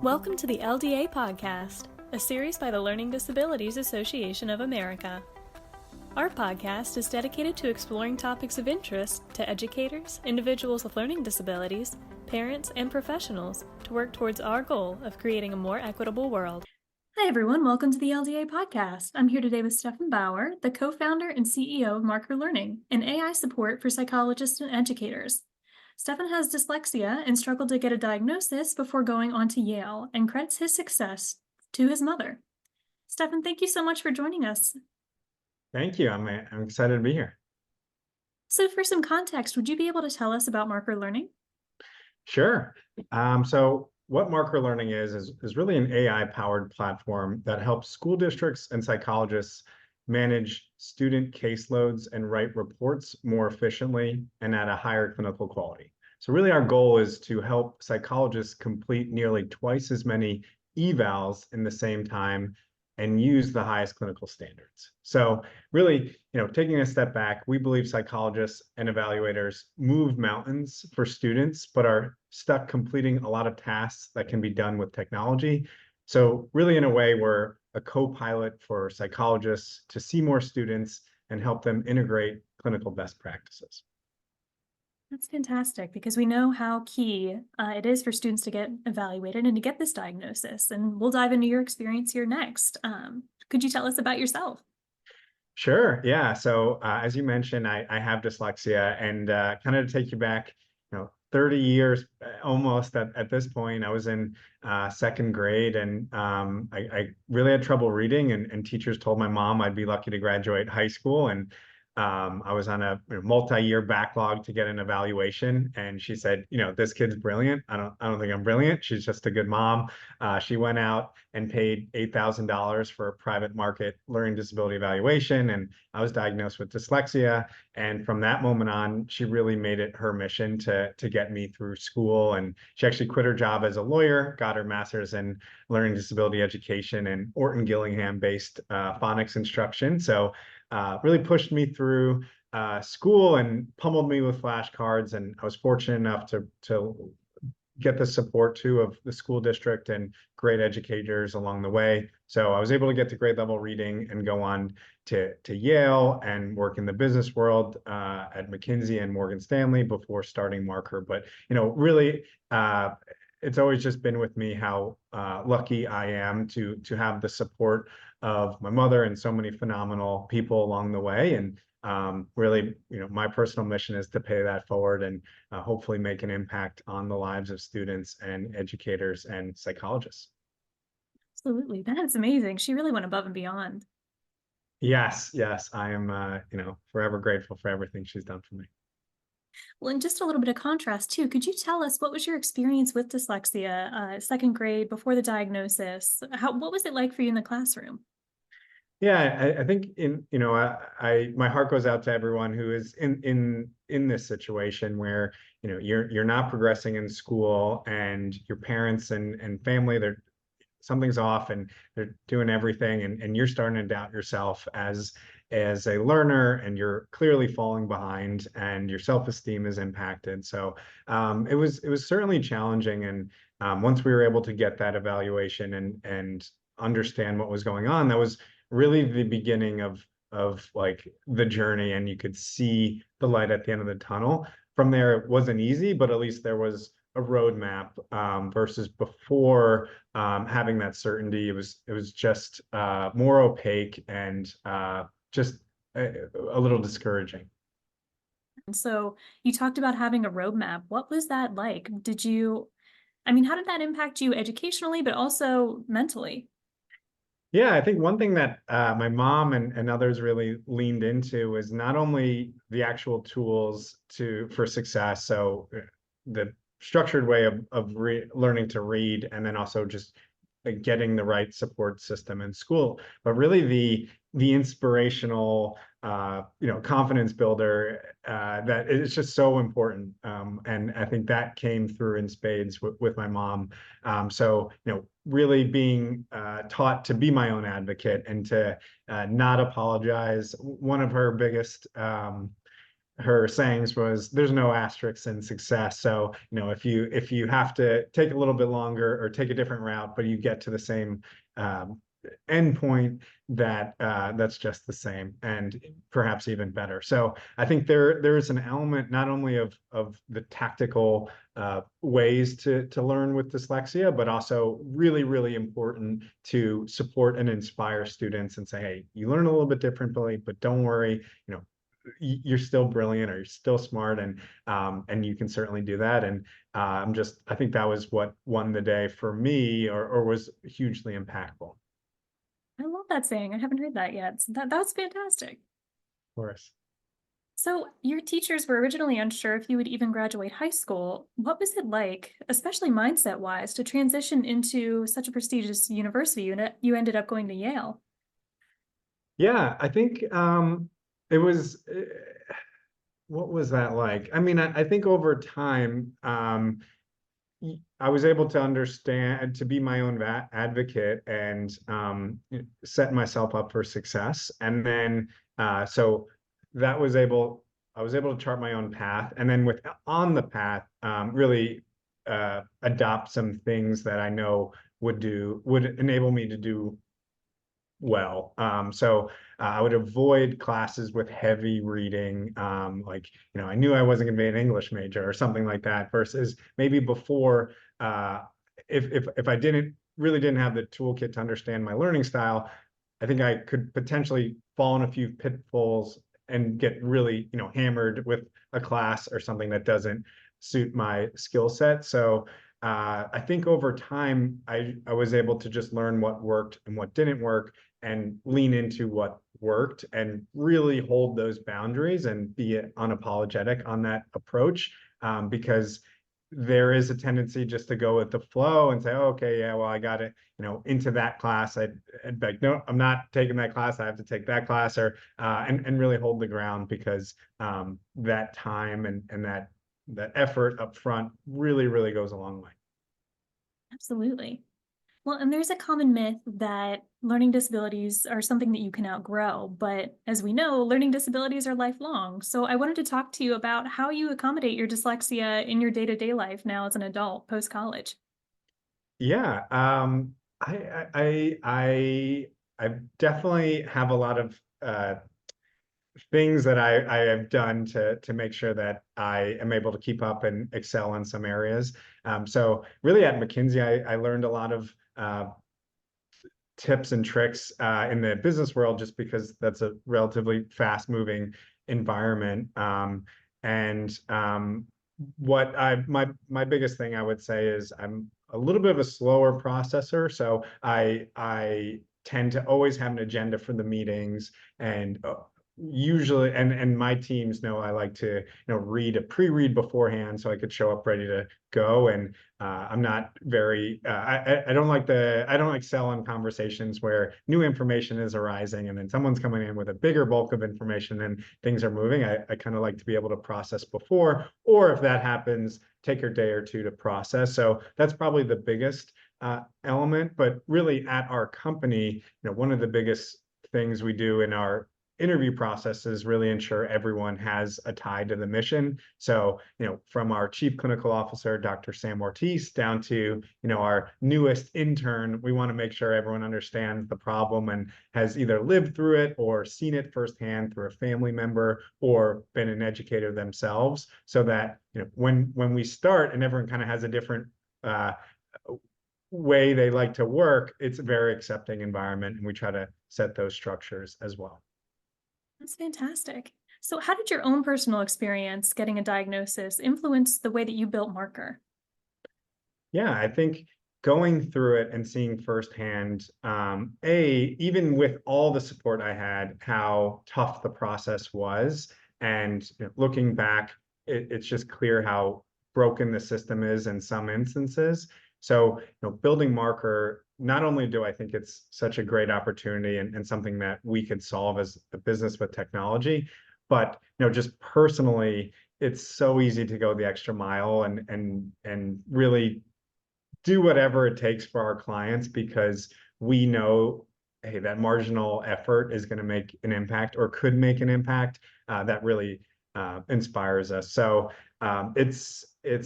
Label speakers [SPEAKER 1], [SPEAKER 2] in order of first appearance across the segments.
[SPEAKER 1] Welcome to the LDA Podcast, a series by the Learning Disabilities Association of America. Our podcast is dedicated to exploring topics of interest to educators, individuals with learning disabilities, parents, and professionals to work towards our goal of creating a more equitable world. Hi everyone, welcome to the LDA Podcast. I'm here today with Stefan Bauer, the co-founder and CEO of Marker Learning, an AI support for psychologists and educators. Stefan has dyslexia and struggled to get a diagnosis before going on to Yale and credits his success to his mother. Stefan, thank you so much for joining us.
[SPEAKER 2] Thank you. I'm excited to be here.
[SPEAKER 1] So for some context, would you be able to tell us about Marker Learning?
[SPEAKER 2] Sure. So what Marker Learning is really an AI-powered platform that helps school districts and psychologists manage student caseloads and write reports more efficiently and at a higher clinical quality. So really our goal is to help psychologists complete nearly twice as many evals in the same time and use the highest clinical standards. So really, taking a step back, we believe psychologists and evaluators move mountains for students, but are stuck completing a lot of tasks that can be done with technology. So really, in a way, we're a co-pilot for psychologists to see more students and help them integrate clinical best practices.
[SPEAKER 1] That's fantastic, because we know how key it is for students to get evaluated and to get this diagnosis. And we'll dive into your experience here next. Could you tell us about yourself?
[SPEAKER 2] Sure. Yeah. So as you mentioned, I have dyslexia, and kind of to take you back, 30 years almost at this point. I was in second grade, and I really had trouble reading, and teachers told my mom I'd be lucky to graduate high school. And I was on a multi-year backlog to get an evaluation, and she said, this kid's brilliant. I don't think I'm brilliant. She's just a good mom. She went out and paid $8,000 for a private market learning disability evaluation, and I was diagnosed with dyslexia. And from that moment on, she really made it her mission to get me through school. And she actually quit her job as a lawyer, got her master's in learning disability education and Orton Gillingham-based phonics instruction. So really pushed me through school and pummeled me with flashcards. And I was fortunate enough to get the support too of the school district and great educators along the way. So I was able to get to grade level reading and go on to Yale and work in the business world at McKinsey and Morgan Stanley before starting Marker. But really, it's always just been with me how lucky I am to have the support of my mother and so many phenomenal people along the way. And really, my personal mission is to pay that forward and hopefully make an impact on the lives of students and educators and psychologists.
[SPEAKER 1] Absolutely. That's amazing. She really went above and beyond.
[SPEAKER 2] Yes, I am, forever grateful for everything she's done for me.
[SPEAKER 1] Well, and just a little bit of contrast too, could you tell us what was your experience with dyslexia, second grade, before the diagnosis? What was it like for you in the classroom?
[SPEAKER 2] Yeah, I think my heart goes out to everyone who is in this situation where you're not progressing in school, and your parents and family, something's off, and they're doing everything, and you're starting to doubt yourself as a learner, and you're clearly falling behind, and your self-esteem is impacted. So it was certainly challenging. And once we were able to get that evaluation and understand what was going on, that was really the beginning of like the journey, and you could see the light at the end of the tunnel. From there, it wasn't easy, but at least there was a roadmap versus before having that certainty. It was just more opaque and just a little discouraging.
[SPEAKER 1] And so you talked about having a roadmap. What was that like? How did that impact you educationally, but also mentally?
[SPEAKER 2] Yeah, I think one thing that my mom and others really leaned into was not only the actual tools for success, so the structured way of learning to read, and then also just getting the right support system in school, but really the inspirational confidence builder that is just so important. And I think that came through in spades with my mom. So really being taught to be my own advocate and to not apologize. One of her biggest her sayings was, there's no asterisks in success. So, if you have to take a little bit longer or take a different route, but you get to the same um, endpoint, that's just the same and perhaps even better. So I think there is an element not only of the tactical ways to learn with dyslexia, but also really, really important to support and inspire students and say, hey, you learn a little bit differently, but don't worry, you're still brilliant or you're still smart, and you can certainly do that. And I think that was what won the day for me, or was hugely impactful.
[SPEAKER 1] I love that saying. I haven't heard that yet. So that's fantastic.
[SPEAKER 2] Of course.
[SPEAKER 1] So, your teachers were originally unsure if you would even graduate high school. What was it like, especially mindset wise, to transition into such a prestigious university? You ended up going to Yale.
[SPEAKER 2] Yeah, I think it was. What was that like? I mean, I think over time, I was able to understand, to be my own advocate, and set myself up for success. And then, so that was able, I was able to chart my own path. And then on the path, really adopt some things that I know would enable me to do well. I would avoid classes with heavy reading. I knew I wasn't going to be an English major or something like that, versus maybe before, uh, if I didn't have the toolkit to understand my learning style, I think I could potentially fall in a few pitfalls and get really, hammered with a class or something that doesn't suit my skill set. So I think over time, I was able to just learn what worked and what didn't work, and lean into what worked and really hold those boundaries and be unapologetic on that approach, because there is a tendency just to go with the flow and say, oh, okay, yeah, well, I got it, into that class. I'd be like, no, I'm not taking that class. I have to take that class, or and really hold the ground, because that time and that effort up front really, really goes a long way.
[SPEAKER 1] Absolutely. Well, and there's a common myth that learning disabilities are something that you can outgrow, but as we know, learning disabilities are lifelong. So I wanted to talk to you about how you accommodate your dyslexia in your day-to-day life now as an adult post-college.
[SPEAKER 2] Yeah, I definitely have a lot of things that I have done to make sure that I am able to keep up and excel in some areas. So really at McKinsey, I learned a lot of tips and tricks in the business world, just because that's a relatively fast moving environment. And what my biggest thing I would say is I'm a little bit of a slower processor. So I tend to always have an agenda for the meetings, and usually, and my teams know I like to read a pre-read beforehand so I could show up ready to go. And I'm not very I don't excel in conversations where new information is arising and then someone's coming in with a bigger bulk of information and things are moving. I kind of like to be able to process before, or if that happens, take a day or two to process. So that's probably the biggest element. But really at our company, one of the biggest things we do in our interview processes really ensure everyone has a tie to the mission. So, from our chief clinical officer, Dr. Sam Ortiz, down to, our newest intern, we want to make sure everyone understands the problem and has either lived through it or seen it firsthand through a family member or been an educator themselves, so that, when we start and everyone kind of has a different uh, way they like to work, it's a very accepting environment, and we try to set those structures as well.
[SPEAKER 1] That's fantastic. So how did your own personal experience getting a diagnosis influence the way that you built Marker?
[SPEAKER 2] Yeah, I think going through it and seeing firsthand, even with all the support I had, how tough the process was. And looking back, it's just clear how broken the system is in some instances. So, building Marker, not only do I think it's such a great opportunity and something that we could solve as a business with technology, but just personally, it's so easy to go the extra mile and really do whatever it takes for our clients, because we know, hey, that marginal effort is going to make an impact or could make an impact that really inspires us. So it's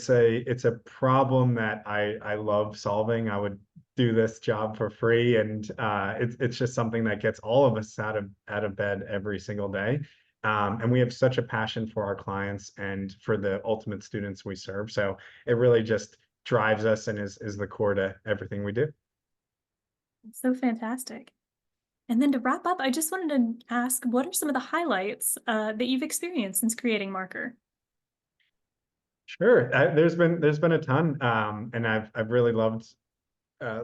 [SPEAKER 2] a problem that I love solving. I would do this job for free, and it's just something that gets all of us out of bed every single day. And we have such a passion for our clients and for the ultimate students we serve. So it really just drives us and is the core to everything we do.
[SPEAKER 1] So fantastic. And then to wrap up, I just wanted to ask, what are some of the highlights that you've experienced since creating Marker?
[SPEAKER 2] Sure. There's been a ton, and I've really loved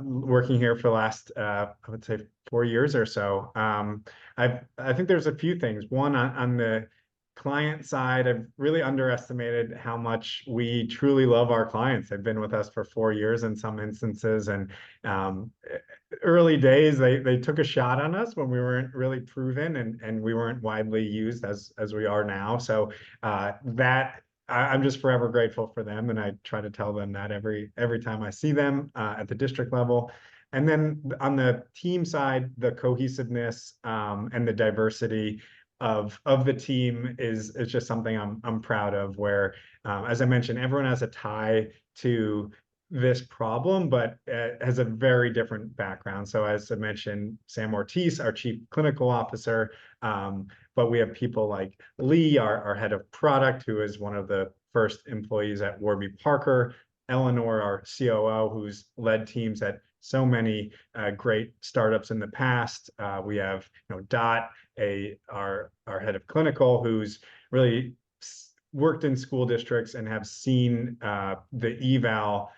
[SPEAKER 2] working here for the last I would say 4 years or so. I think there's a few things. One, on the client side, I've really underestimated how much we truly love our clients. They've been with us for 4 years in some instances, and um, early days they took a shot on us when we weren't really proven and we weren't widely used as we are now. So that I'm just forever grateful for them, and I try to tell them that every time I see them at the district level. And then on the team side, the cohesiveness and the diversity of the team is just something I'm proud of. Where, as I mentioned, everyone has a tie to this problem, but has a very different background. So, as I mentioned, Sam Ortiz, our chief clinical officer, but we have people like Lee, our head of product, who is one of the first employees at Warby Parker, Eleanor, our COO, who's led teams at so many great startups in the past. We have Dot, our head of clinical, who's really worked in school districts and have seen the eval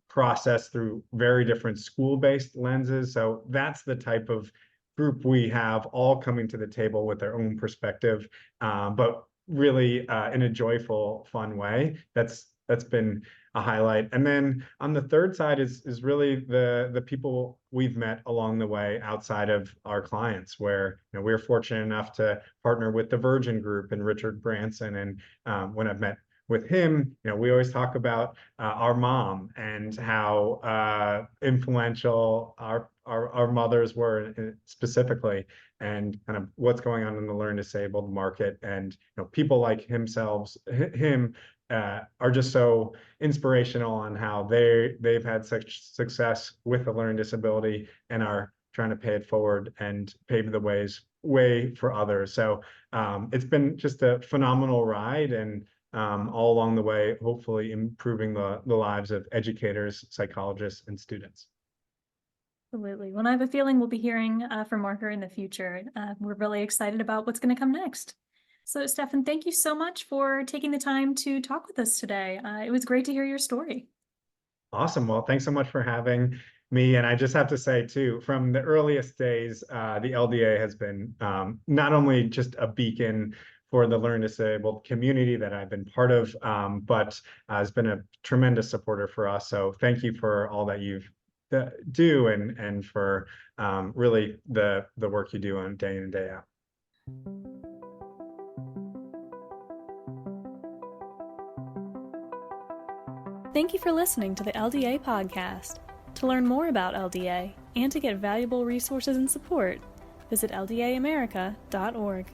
[SPEAKER 2] process through very different school-based lenses. So that's the type of group we have, all coming to the table with their own perspective, but really in a joyful, fun way. That's been a highlight. And then on the third side is really the people we've met along the way outside of our clients, where we're fortunate enough to partner with the Virgin Group and Richard Branson. And when I've met with him, we always talk about our mom and how influential our mothers were specifically, and kind of what's going on in the learn disabled market. And people like him are just so inspirational on how they've had such success with a learning disability and are trying to pay it forward and pave the way for others. So it's been just a phenomenal ride, and all along the way, hopefully improving the lives of educators, psychologists, and students.
[SPEAKER 1] Absolutely. Well, I have a feeling we'll be hearing from Marker in the future. We're really excited about what's going to come next. So, Stefan, thank you so much for taking the time to talk with us today. It was great to hear your story.
[SPEAKER 2] Awesome. Well, thanks so much for having me. And I just have to say, too, from the earliest days, the LDA has been not only just a beacon for the learning disabled community that I've been part of, but has been a tremendous supporter for us. So thank you for all that you've do and for really the work you do on day in and day out.
[SPEAKER 1] Thank you for listening to the LDA podcast. To learn more about LDA and to get valuable resources and support, visit ldaamerica.org.